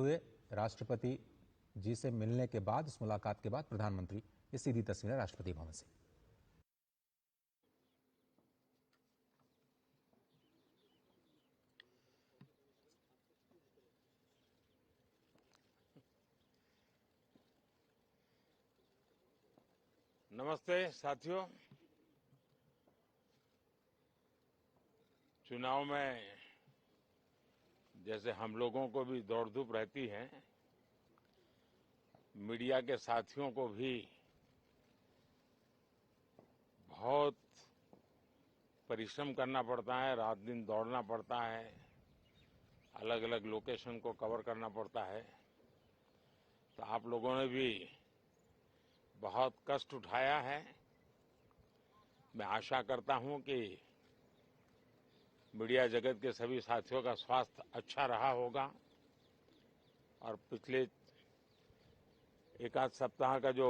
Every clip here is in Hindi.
हुए राष्ट्रपति जी से मिलने के बाद, इस मुलाकात के बाद प्रधानमंत्री, ये सीधी तस्वीरें राष्ट्रपति भवन से। नमस्ते साथियों। चुनाव में जैसे हम लोगों को भी दौड़ धूप रहती है, मीडिया के साथियों को भी बहुत परिश्रम करना पड़ता है, रात दिन दौड़ना पड़ता है, अलग अलग लोकेशन को कवर करना पड़ता है। तो आप लोगों ने भी बहुत कष्ट उठाया है। मैं आशा करता हूं कि मीडिया जगत के सभी साथियों का स्वास्थ्य अच्छा रहा होगा और पिछले एक आध सप्ताह का जो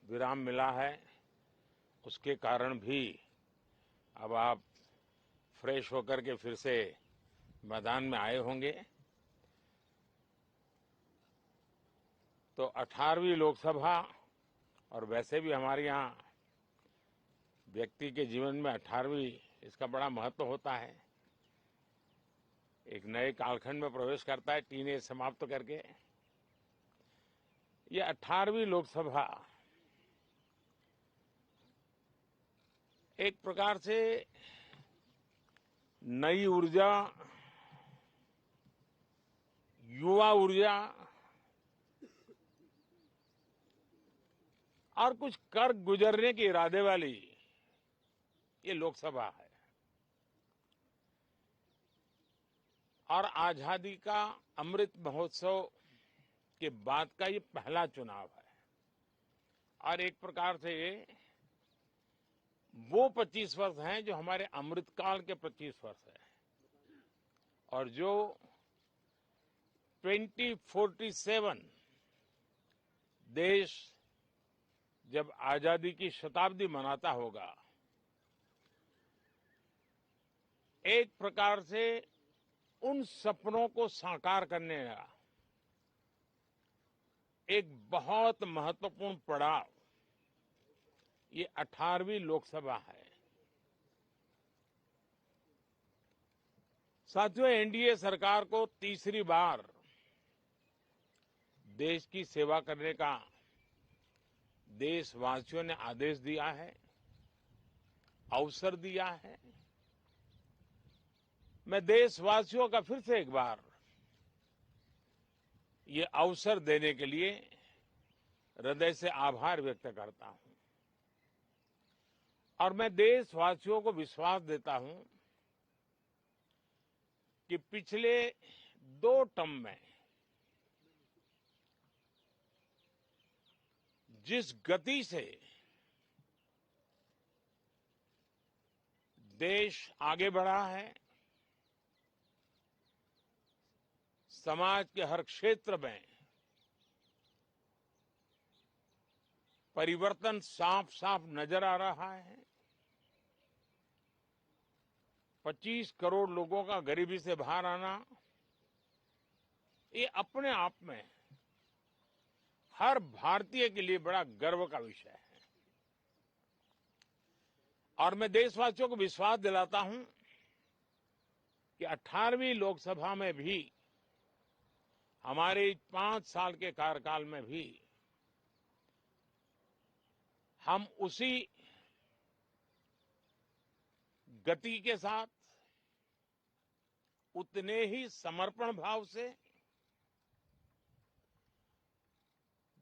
विराम मिला है उसके कारण भी अब आप फ्रेश होकर के फिर से मैदान में आए होंगे। तो 18वीं लोकसभा, और वैसे भी हमारे यहाँ व्यक्ति के जीवन में 18वीं इसका बड़ा महत्व होता है। एक नए कालखंड में प्रवेश करता है, टीनेज समाप्त करके। ये 18वीं लोकसभा एक प्रकार से नई ऊर्जा, युवा ऊर्जा और कुछ कर गुजरने के इरादे वाली ये लोकसभा है। और आजादी का अमृत महोत्सव के बाद का ये पहला चुनाव है। और एक प्रकार से ये वो 25 वर्ष हैं जो हमारे अमृतकाल के 25 वर्ष है, और जो 2047 देश जब आजादी की शताब्दी मनाता होगा, एक प्रकार से उन सपनों को साकार करने का एक बहुत महत्वपूर्ण पड़ाव ये 18वीं लोकसभा है। साथियों, एनडीए सरकार को तीसरी बार देश की सेवा करने का देशवासियों ने आदेश दिया है, अवसर दिया है। मैं देशवासियों का फिर से एक बार ये अवसर देने के लिए हृदय से आभार व्यक्त करता हूं। और मैं देशवासियों को विश्वास देता हूं कि पिछले 2 टर्म में जिस गति से देश आगे बढ़ा है, समाज के हर क्षेत्र में परिवर्तन साफ साफ नजर आ रहा है। 25 करोड़ लोगों का गरीबी से बाहर आना, ये अपने आप में हर भारतीय के लिए बड़ा गर्व का विषय है। और मैं देशवासियों को विश्वास दिलाता हूं कि 18वीं लोकसभा में भी, हमारे 5 साल के कार्यकाल में भी, हम उसी गति के साथ, उतने ही समर्पण भाव से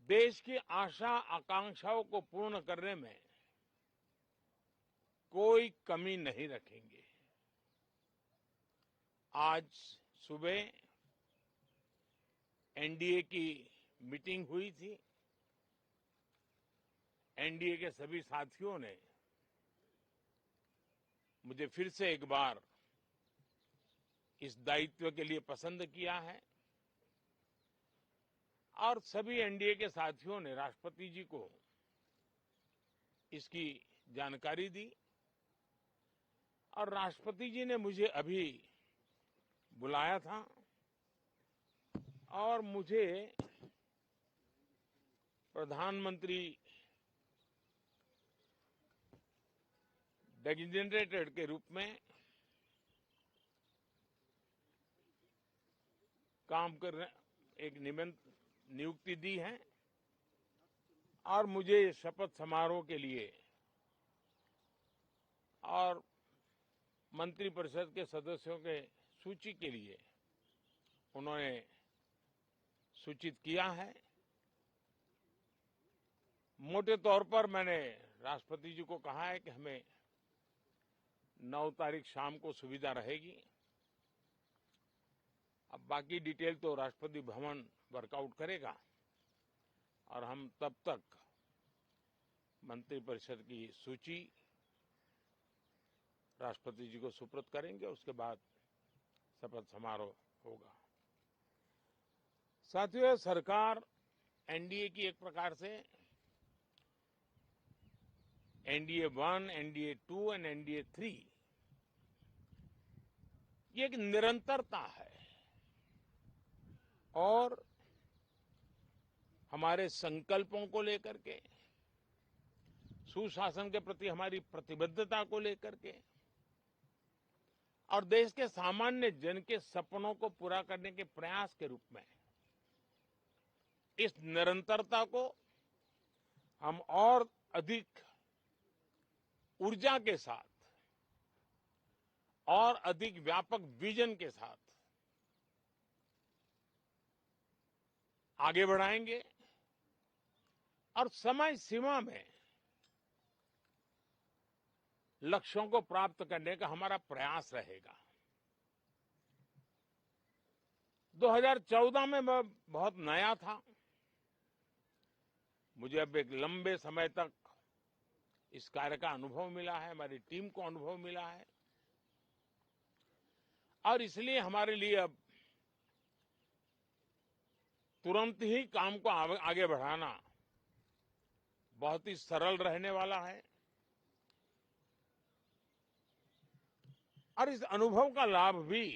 देश की आशा आकांक्षाओं को पूर्ण करने में कोई कमी नहीं रखेंगे। आज सुबह एनडीए की मीटिंग हुई थी। एनडीए के सभी साथियों ने मुझे फिर से एक बार इस दायित्व के लिए पसंद किया है, और सभी एनडीए के साथियों ने राष्ट्रपति जी को इसकी जानकारी दी। और राष्ट्रपति जी ने मुझे अभी बुलाया था और मुझे प्रधानमंत्री डेजिग्नेटेड के रूप में काम करने एक नियुक्ति दी है और मुझे शपथ समारोह के लिए और मंत्रिपरिषद के सदस्यों के सूची के लिए उन्होंने सूचित किया है। मोटे तौर पर मैंने राष्ट्रपति जी को कहा है कि हमें 9 तारीख शाम को सुविधा रहेगी। अब बाकी डिटेल तो राष्ट्रपति भवन वर्कआउट करेगा और हम तब तक मंत्रिपरिषद की सूची राष्ट्रपति जी को सुपुर्द करेंगे। उसके बाद शपथ समारोह होगा। साथियों, सरकार एनडीए की एक प्रकार से एनडीए 1, एनडीए 2 और एनडीए 3 ये एक निरंतरता है और हमारे संकल्पों को लेकर के, सुशासन के प्रति हमारी प्रतिबद्धता को लेकर के और देश के सामान्य जन के सपनों को पूरा करने के प्रयास के रूप में इस निरंतरता को हम और अधिक ऊर्जा के साथ और अधिक व्यापक विजन के साथ आगे बढ़ाएंगे और समय सीमा में लक्ष्यों को प्राप्त करने का हमारा प्रयास रहेगा। 2014 में मैं बहुत नया था। मुझे अब एक लंबे समय तक इस कार्य का अनुभव मिला है, हमारी टीम को अनुभव मिला है और इसलिए हमारे लिए अब तुरंत ही काम को आगे बढ़ाना बहुत ही सरल रहने वाला है और इस अनुभव का लाभ भी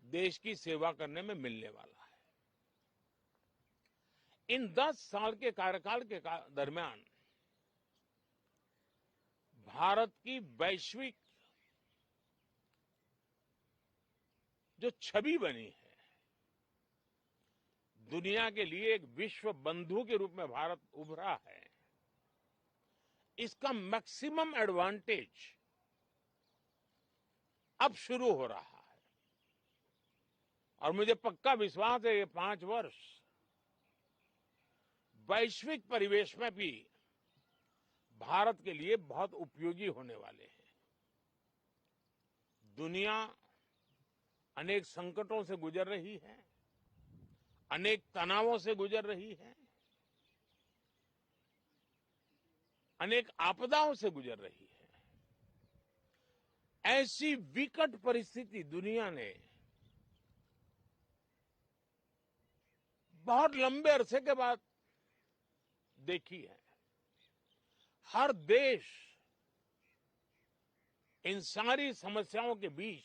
देश की सेवा करने में मिलने वाला है। इन 10 साल के कार्यकाल के दरमियान भारत की वैश्विक जो छवि बनी है, दुनिया के लिए एक विश्व बंधु के रूप में भारत उभरा है, इसका मैक्सिमम एडवांटेज अब शुरू हो रहा है और मुझे पक्का विश्वास है ये 5 वर्ष वैश्विक परिवेश में भी भारत के लिए बहुत उपयोगी होने वाले हैं। दुनिया अनेक संकटों से गुजर रही है, अनेक तनावों से गुजर रही है, अनेक आपदाओं से गुजर रही है। ऐसी विकट परिस्थिति दुनिया ने बहुत लंबे अरसे के बाद देखी है। हर देश इन सारी समस्याओं के बीच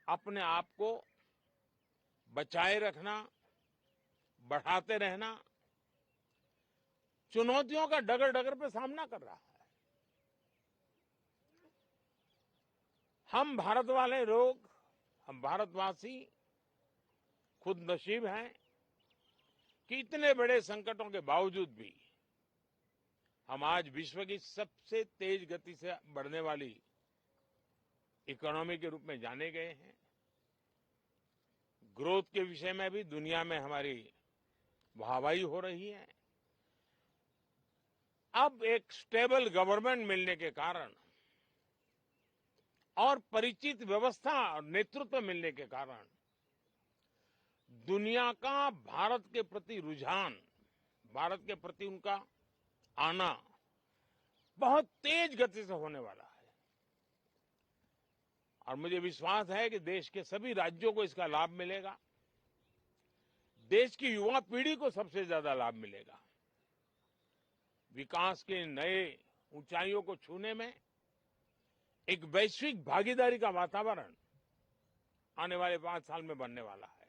अपने आप को बचाए रखना, बढ़ाते रहना, चुनौतियों का डगर डगर पे सामना कर रहा है। हम भारत वाले लोग, हम भारतवासी खुद नसीब हैं कि इतने बड़े संकटों के बावजूद भी हम आज विश्व की सबसे तेज गति से बढ़ने वाली इकोनॉमी के रूप में जाने गए हैं। ग्रोथ के विषय में भी दुनिया में हमारी वाहवाही हो रही है। अब एक स्टेबल गवर्नमेंट मिलने के कारण और परिचित व्यवस्था और नेतृत्व मिलने के कारण दुनिया का भारत के प्रति रुझान, भारत के प्रति उनका आना बहुत तेज गति से होने वाला है और मुझे विश्वास है कि देश के सभी राज्यों को इसका लाभ मिलेगा। देश की युवा पीढ़ी को सबसे ज्यादा लाभ मिलेगा। विकास के नए ऊंचाइयों को छूने में एक वैश्विक भागीदारी का वातावरण आने वाले 5 साल में बनने वाला है।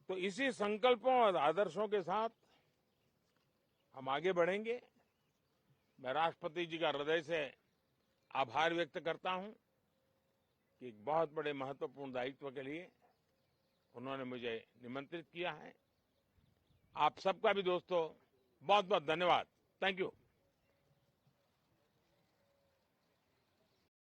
तो इसी संकल्पों और आदर्शों के साथ हम आगे बढ़ेंगे। मैं राष्ट्रपति जी का हृदय से आभार व्यक्त करता हूं कि एक बहुत बड़े महत्वपूर्ण दायित्व के लिए उन्होंने मुझे निमंत्रित किया है। आप सबका भी दोस्तों बहुत बहुत धन्यवाद। Thank you.